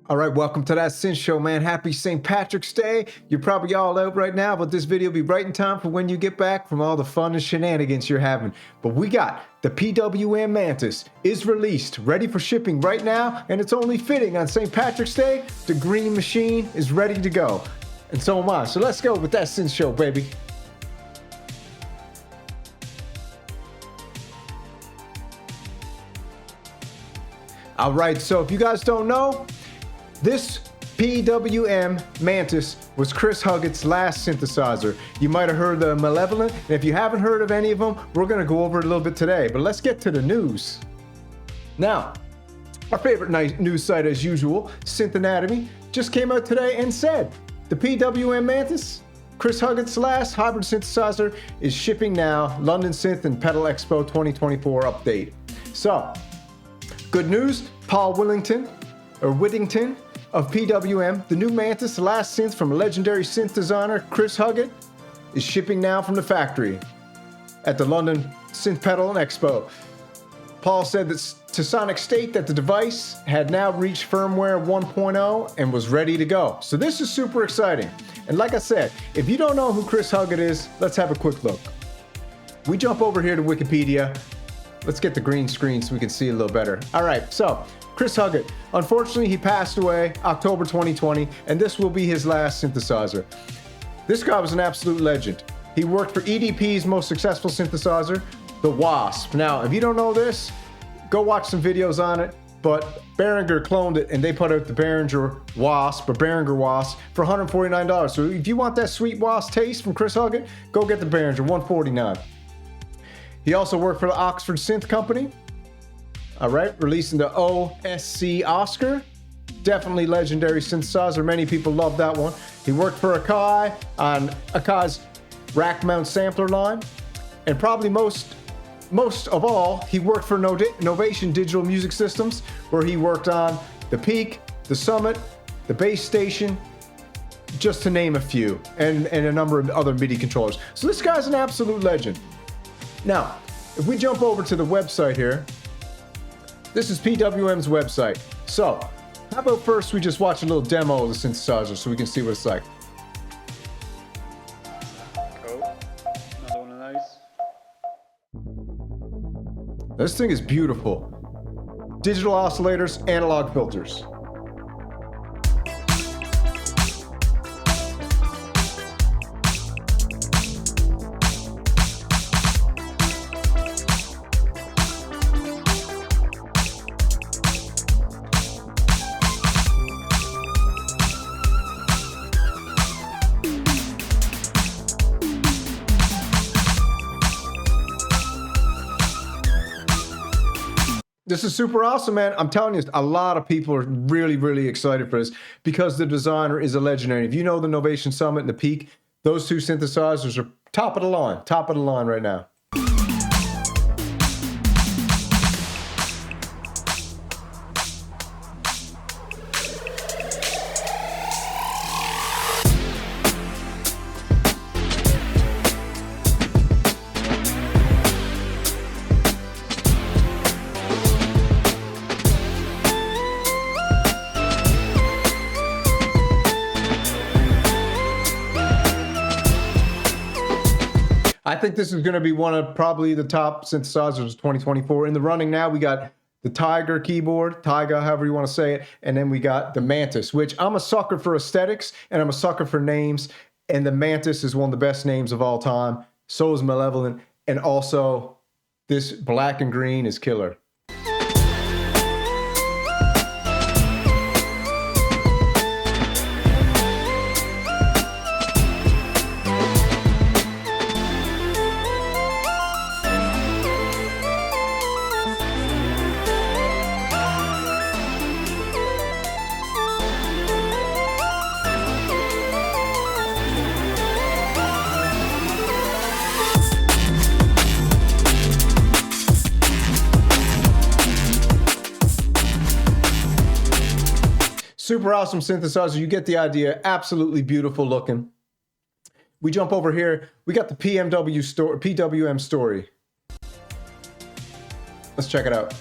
All right, welcome to that Synth Show, man. Happy St. Patrick's Day. You're probably all out right now, but this video will be right in time for when you get back from all the fun and shenanigans you're having. But we got the Pwm Mantis is released, ready for shipping right now, and it's only fitting on St. Patrick's Day. The green machine is ready to go, and so am I. So let's go with that Synth Show, baby. All right, so if you guys don't know, this Pwm Mantis was Chris Huggett's last synthesizer. You might have heard the Malevolent, and if you haven't heard of any of them, we're gonna go over it a little bit today, but let's get to the news. Now, our favorite news site as usual, Synth Anatomy, just came out today and said, the Pwm Mantis, Chris Huggett's last hybrid synthesizer, is shipping now, London Synth and Pedal Expo 2024 update. So, good news, Paul Whittington of Pwm, the new Mantis, the last synth from legendary synth designer Chris Huggett, is shipping now from the factory at the London Synth Pedal and Expo. Paul said that to Sonic State that the device had now reached firmware 1.0 and was ready to go. So this is super exciting. And like I said, if you don't know who Chris Huggett is, let's have a quick look. We jump over here to Wikipedia. Let's get the green screen so we can see a little better. All right, so Chris Huggett, unfortunately he passed away October 2020, and this will be his last synthesizer. This guy was an absolute legend. He worked for EDP's most successful synthesizer, the Wasp. Now, if you don't know this, go watch some videos on it, but Behringer cloned it and they put out the Behringer Wasp, or Behringer Wasp, for $149. So if you want that sweet Wasp taste from Chris Huggett, go get the Behringer, $149. He also worked for the Oxford Synth Company. All right, releasing the OSC Oscar. Definitely legendary synthesizer. Many people love that one. He worked for Akai on Akai's rack mount sampler line. And probably most of all, he worked for Novation Digital Music Systems, where he worked on the Peak, the Summit, the Base Station, just to name a few, and a number of other MIDI controllers. So this guy's an absolute legend. Now, if we jump over to the website here, this is Pwm's website. So, how about first we just watch a little demo of the synthesizer so we can see what it's like. Cool. Another one of those. This thing is beautiful. Digital oscillators, analog filters. This is super awesome, man. I'm telling you, a lot of people are really, really excited for this because the designer is a legendary. If you know the Novation Summit and the Peak, those two synthesizers are top of the line right now. I think this is going to be one of probably the top synthesizers of 2024. In the running now, we got the Tiger keyboard, Tiger, however you want to say it, and then we got the Mantis, which I'm a sucker for aesthetics, and I'm a sucker for names, and the Mantis is one of the best names of all time. So is Malevolent, and also this black and green is killer. Super awesome synthesizer. You get the idea. Absolutely beautiful looking. We jump over here. We got the Pwm story. Let's check it out.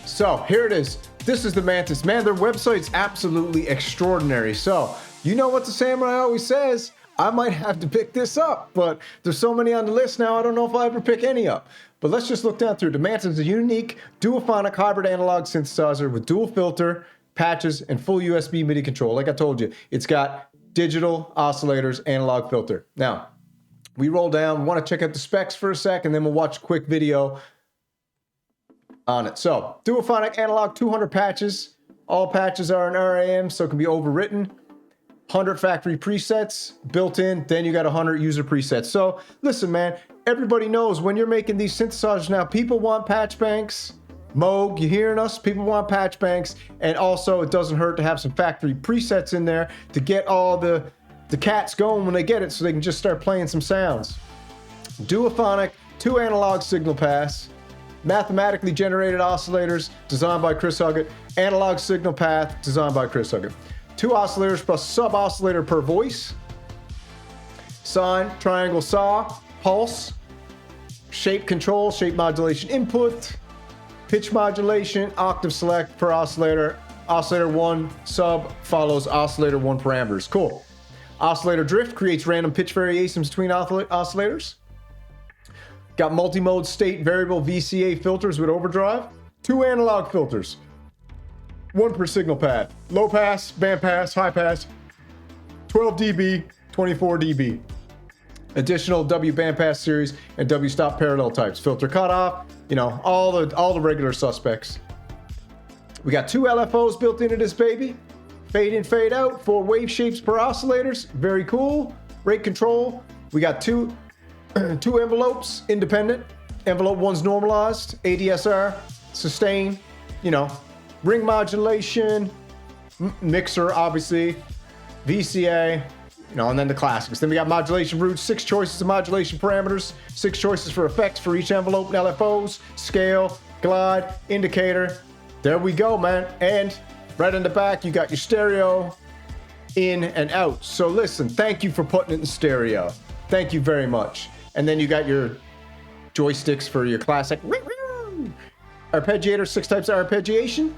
So here it is. this is the Mantis. Man, their website's absolutely extraordinary. So, you know what the samurai always says, I might have to pick this up, but there's so many on the list now, I don't know if I'll ever pick any up. But let's just look down through. The Mantis is a unique duophonic hybrid analog synthesizer with dual filter, patches, and full USB MIDI control. Like I told you, it's got digital oscillators, analog filter. Now, we roll down, we want to check out the specs for a sec, and then we'll watch a quick video on it. So, duophonic analog, 200 patches. All patches are in RAM, so it can be overwritten. 100 factory presets built in, then you got 100 user presets. So, listen, man, everybody knows when you're making these synthesizers now, people want patch banks. Moog, you hearing us? People want patch banks, and also it doesn't hurt to have some factory presets in there to get all the cats going when they get it so they can just start playing some sounds. Duophonic, 2 analog signal paths, mathematically generated oscillators designed by Chris Huggett, analog signal path designed by Chris Huggett. 2 oscillators plus sub-oscillator per voice, sine, triangle saw, pulse, shape control, shape modulation input, pitch modulation, octave select per oscillator, oscillator 1 sub follows oscillator 1 parameters. Cool. Oscillator drift creates random pitch variations between oscillators. Got multi-mode state variable VCA filters with overdrive. 2 analog filters. 1 per signal pad. Low pass, band pass, high pass. 12 dB, 24 dB. Additional W bandpass series and W stop parallel types. Filter cutoff, you know, all the regular suspects. We got 2 LFOs built into this baby. Fade in, fade out, 4 wave shapes per oscillators. Very cool. Rate control. We got 2 envelopes, independent. Envelope 1's normalized, ADSR, sustain, you know, ring modulation, mixer, obviously, VCA, you know, and then the classics. Then we got modulation roots, 6 choices of modulation parameters, 6 choices for effects for each envelope and LFOs, scale, glide, indicator. There we go, man. And right in the back, you got your stereo in and out. So listen, thank you for putting it in stereo. Thank you very much. And then you got your joysticks for your classic arpeggiator, 6 types of arpeggiation.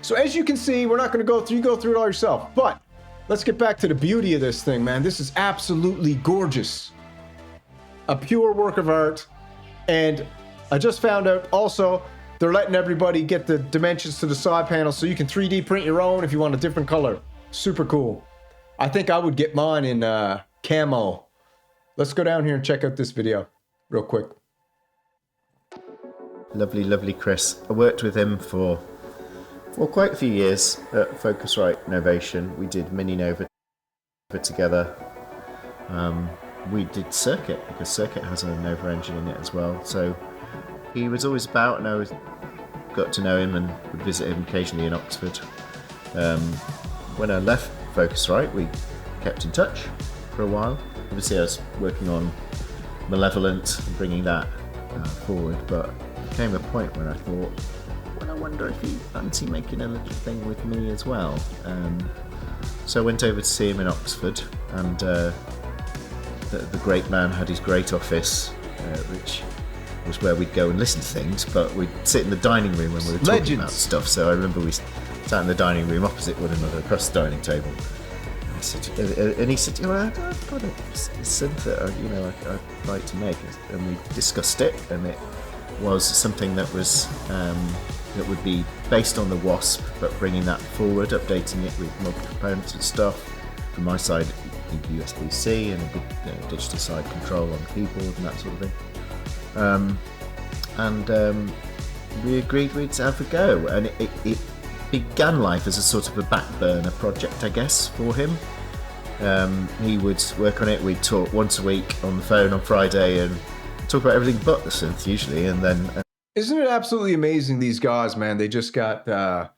So as you can see, we're not going to go through, you go through it all yourself, but let's get back to the beauty of this thing, man. This is absolutely gorgeous. A pure work of art. And I just found out also, they're letting everybody get the dimensions to the side panel so you can 3D print your own if you want a different color. Super cool. I think I would get mine in camo. Let's go down here and check out this video real quick. Lovely, lovely Chris. I worked with him for quite a few years at Focusrite Novation. We did Mini Nova together. We did Circuit because Circuit has a Nova engine in it as well. So he was always about, and I always got to know him and would visit him occasionally in Oxford. When I left Focusrite, we kept in touch for a while. Obviously, I was working on Malevolent and bringing that forward, but there came a point where I thought, well, I wonder if he fancy making a little thing with me as well. So I went over to see him in Oxford, and the great man had his great office, which was where we'd go and listen to things, but we'd sit in the dining room when we were talking about stuff. So I remember we sat in the dining room opposite one another across the dining table. And he said, you know, I've got a synth that, you know, I'd like to make, and we discussed it, and it was something that was that would be based on the Wasp, but bringing that forward, updating it with multiple components and stuff. From my side, USB-C and a good digital side control on the keyboard and that sort of thing. We agreed we'd have a go, and it began life as a sort of a back burner project, I guess, for him. He would work on it. We'd talk once a week on the phone on Friday and talk about everything but the synth usually, and then isn't it absolutely amazing, these guys, man? They just got I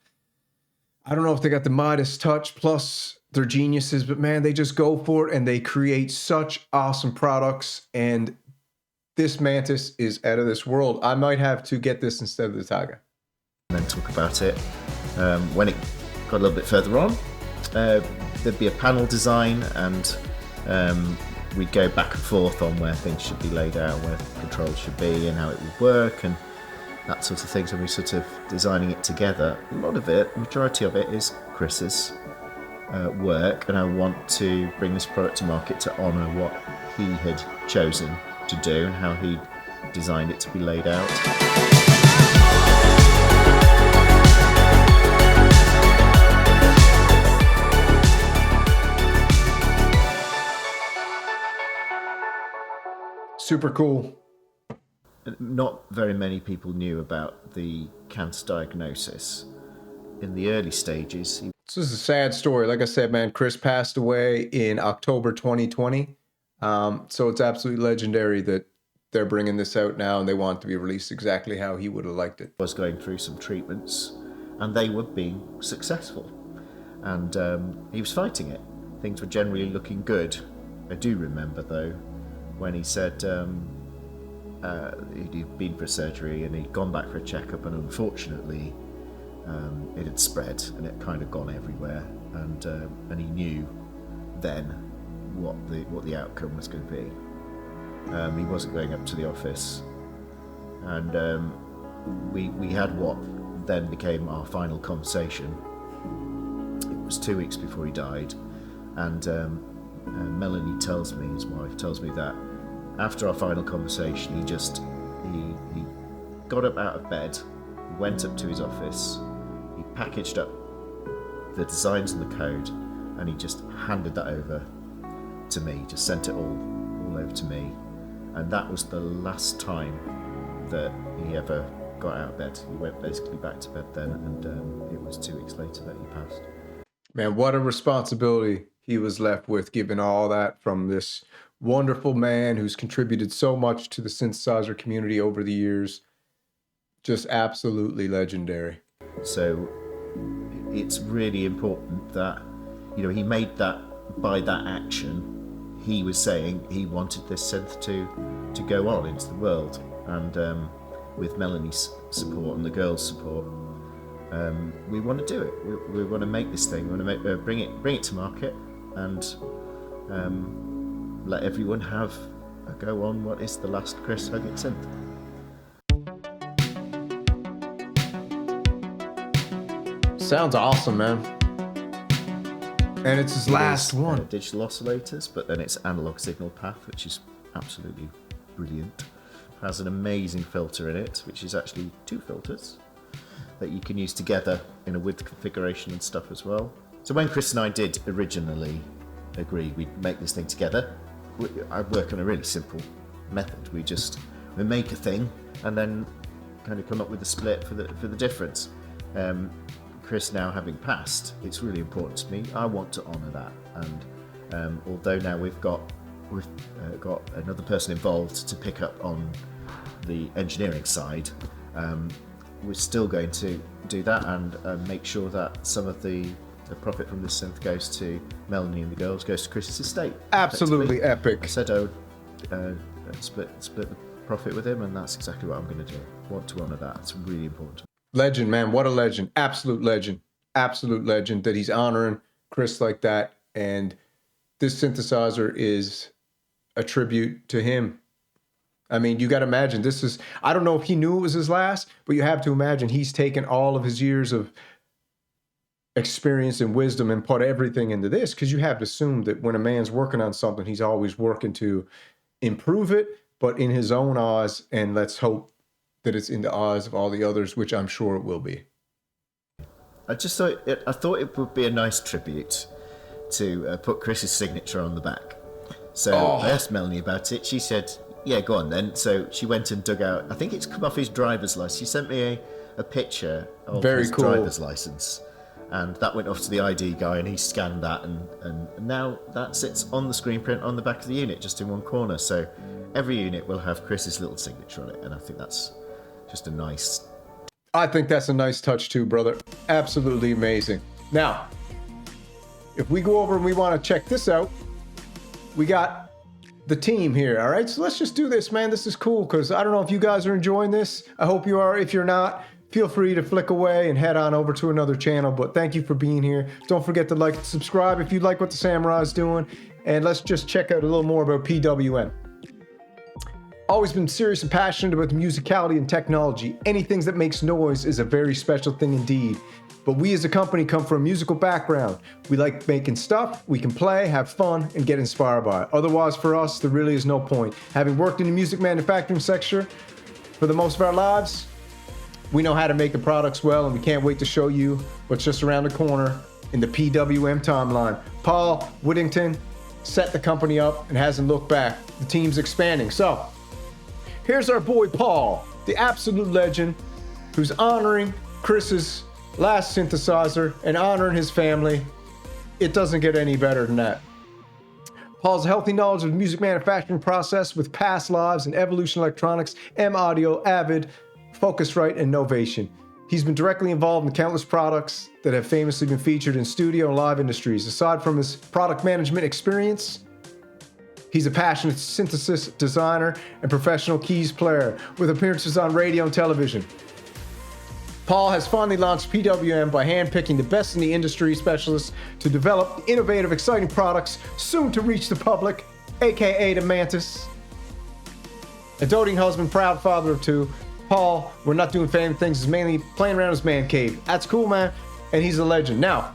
don't know if they got the Midas touch plus they're geniuses, but man, they just go for it and they create such awesome products, and this Mantis is out of this world. I might have to get this instead of the Tiger. And then talk about it. When it got a little bit further on, there'd be a panel design, and we'd go back and forth on where things should be laid out, where controls should be, and how it would work. And that sort of things, and we're sort of designing it together. A lot of it, majority of it, is Chris's work, and I want to bring this product to market to honour what he had chosen to do and how he designed it to be laid out. Super cool. Not very many people knew about the cancer diagnosis. In the early stages, This is a sad story. Like I said, man, Chris passed away in October 2020. So it's absolutely legendary that they're bringing this out now and they want it to be released exactly how he would have liked it. was going through some treatments, and they were being successful. And he was fighting it. Things were generally looking good. I do remember, though, when he said he'd been for surgery and he'd gone back for a checkup, and unfortunately it had spread and it kind of gone everywhere, and he knew then what the outcome was going to be. He wasn't going up to the office, and we had what then became our final conversation. It was 2 weeks before he died, and Melanie tells me, his wife tells me, that after our final conversation, he got up out of bed, went up to his office, he packaged up the designs and the code, and he just handed that over to me, just sent it all over to me. And that was the last time that he ever got out of bed. He went basically back to bed then, and it was 2 weeks later that he passed. Man, what a responsibility he was left with, given all that from this wonderful man who's contributed so much to the synthesizer community over the years. Just absolutely legendary. So it's really important that, he made that, by that action, he was saying he wanted this synth to go on into the world, and with Melanie's support and the girls' support, we want to do it. We want to make this thing. We want to bring it to market, and let everyone have a go on what is the last Chris Huggett synth. Sounds awesome, man. And it's his last one. Digital oscillators, but then it's analog signal path, which is absolutely brilliant. Has an amazing filter in it, which is actually 2 filters that you can use together in a width configuration and stuff as well. So when Chris and I did originally agree we'd make this thing together, I work on a really simple method. We make a thing and then kind of come up with a split for the difference. Chris now having passed, it's really important to me. I want to honour that, and although now we've got another person involved to pick up on the engineering side, we're still going to do that and make sure that some of the profit from this synth goes to Melanie and the girls, goes to Chris's estate. Absolutely epic. I said I would split the profit with him, and that's exactly what I'm going to do. I want to honour that. It's really important. Legend, man. What a legend. Absolute legend. Absolute legend that he's honoring Chris like that. And this synthesizer is a tribute to him. I mean, you got to imagine this is, I don't know if he knew it was his last, but you have to imagine he's taken all of his years of experience and wisdom and put everything into this, because you have to assume that when a man's working on something, he's always working to improve it, but in his own eyes, and let's hope that it's in the eyes of all the others, which I'm sure it will be. I thought it would be a nice tribute to put Chris's signature on the back. So I asked Melanie about it. She said, yeah, go on then. So she went and dug out, I think it's come off his driver's license. She sent me a picture of his driver's license, and that went off to the ID guy, and he scanned that, and now that sits on the screen print on the back of the unit, just in one corner. So every unit will have Chris's little signature on it, and I think that's just a nice... I think that's a nice touch too, brother. Absolutely amazing. Now, if we go over and we want to check this out, we got the team here, all right? So let's just do this, man. This is cool, because I don't know if you guys are enjoying this. I hope you are. If you're not, feel free to flick away and head on over to another channel, but thank you for being here. Don't forget to like and subscribe if you like what the Samurai's doing, and let's just check out a little more about PWM. Always been serious and passionate about musicality and technology. Anything that makes noise is a very special thing indeed. But we as a company come from a musical background. We like making stuff we can play, have fun, and get inspired by it. Otherwise, for us, there really is no point. Having worked in the music manufacturing sector for the most of our lives, we know how to make the products well, and we can't wait to show you what's just around the corner in the PWM timeline. Paul Whittington set the company up and hasn't looked back. The team's expanding. So, here's our boy Paul, the absolute legend, who's honoring Chris's last synthesizer and honoring his family. It doesn't get any better than that. Paul's healthy knowledge of the music manufacturing process with past lives in Evolution Electronics, M Audio, Avid, Focusrite, and Novation. He's been directly involved in countless products that have famously been featured in studio and live industries. Aside from his product management experience, he's a passionate synthesis designer and professional keys player with appearances on radio and television. Paul has finally launched PWM by handpicking the best in the industry specialists to develop innovative, exciting products soon to reach the public, aka the Mantis. A doting husband, proud father of two, Paul, we're not doing family things, he's mainly playing around his man cave. That's cool, man, and he's a legend. Now,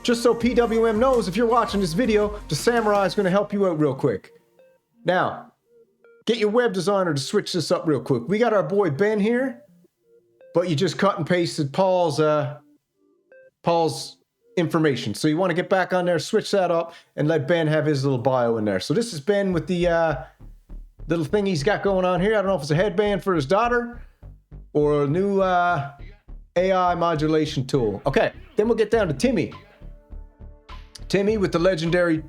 just so PWM knows, if you're watching this video, the Samurai is going to help you out real quick. Now, get your web designer to switch this up real quick. We got our boy Ben here, but you just cut and pasted Paul's information. So you want to get back on there, switch that up, and let Ben have his little bio in there. So this is Ben with the little thing he's got going on here. I don't know if it's a headband for his daughter or a new AI modulation tool. Okay, then we'll get down to Timmy. Timmy with the legendary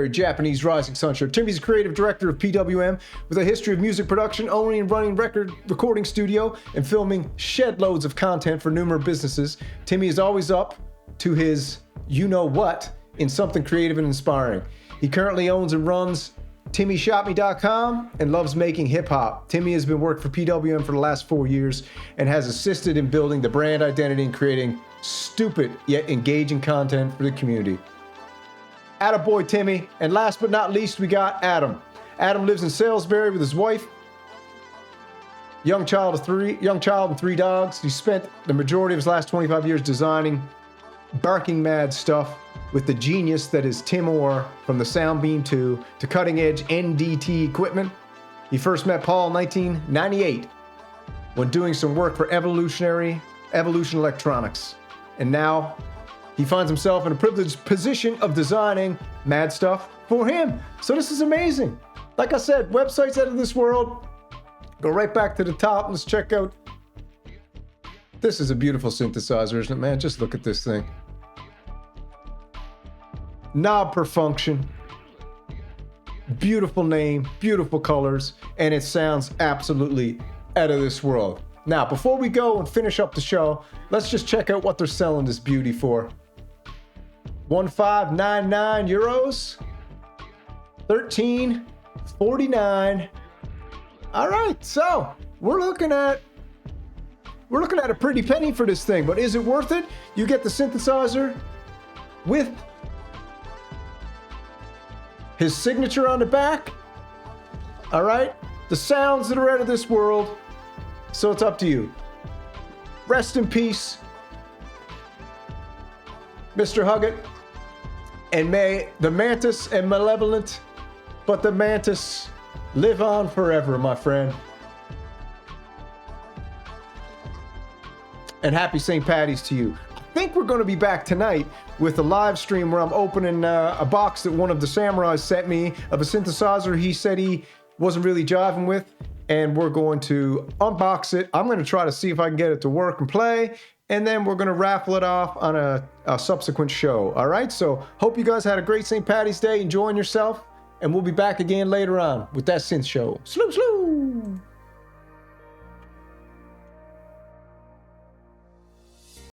Japanese rising sun shirt. Timmy's creative director of PWM with a history of music production, owning and running recording studio, and filming shed loads of content for numerous businesses. Timmy is always up to his you-know-what in something creative and inspiring. He currently owns and runs TimmyShopMe.com and loves making hip-hop. Timmy has been working for PWM for the last 4 years and has assisted in building the brand identity and creating stupid yet engaging content for the community. Attaboy Timmy. And last but not least, we got Adam. Adam lives in Salisbury with his wife, young child and 3 dogs. He spent the majority of his last 25 years designing barking mad stuff with the genius that is Tim Orr, from the Soundbeam 2 to cutting-edge NDT equipment. He first met Paul in 1998 when doing some work for Evolution Electronics. And now he finds himself in a privileged position of designing mad stuff for him. So this is amazing. Like I said, websites out of this world. Go right back to the top. Let's check out. This is a beautiful synthesizer, isn't it, man? Just look at this thing. Knob per function. Beautiful name, beautiful colors, and it sounds absolutely out of this world. Now, before we go and finish up the show, let's just check out what they're selling this beauty for. 1,599 euros. 13.49. All right, so we're looking at a pretty penny for this thing, but is it worth it? You get the synthesizer with his signature on the back. All right, the sounds that are out of this world. So it's up to you. Rest in peace, Mr. Huggett. And may the Mantis and malevolent, but the Mantis live on forever, my friend. And happy St. Paddy's to you. I think we're going to be back tonight with a live stream where I'm opening a box that one of the samurais sent me of a synthesizer he said he wasn't really jiving with. And we're going to unbox it. I'm going to try to see if I can get it to work and play. And then we're going to raffle it off on a subsequent show. All right, so hope you guys had a great St. Paddy's Day, enjoying yourself. And we'll be back again later on with that synth show. Sloo, sloo!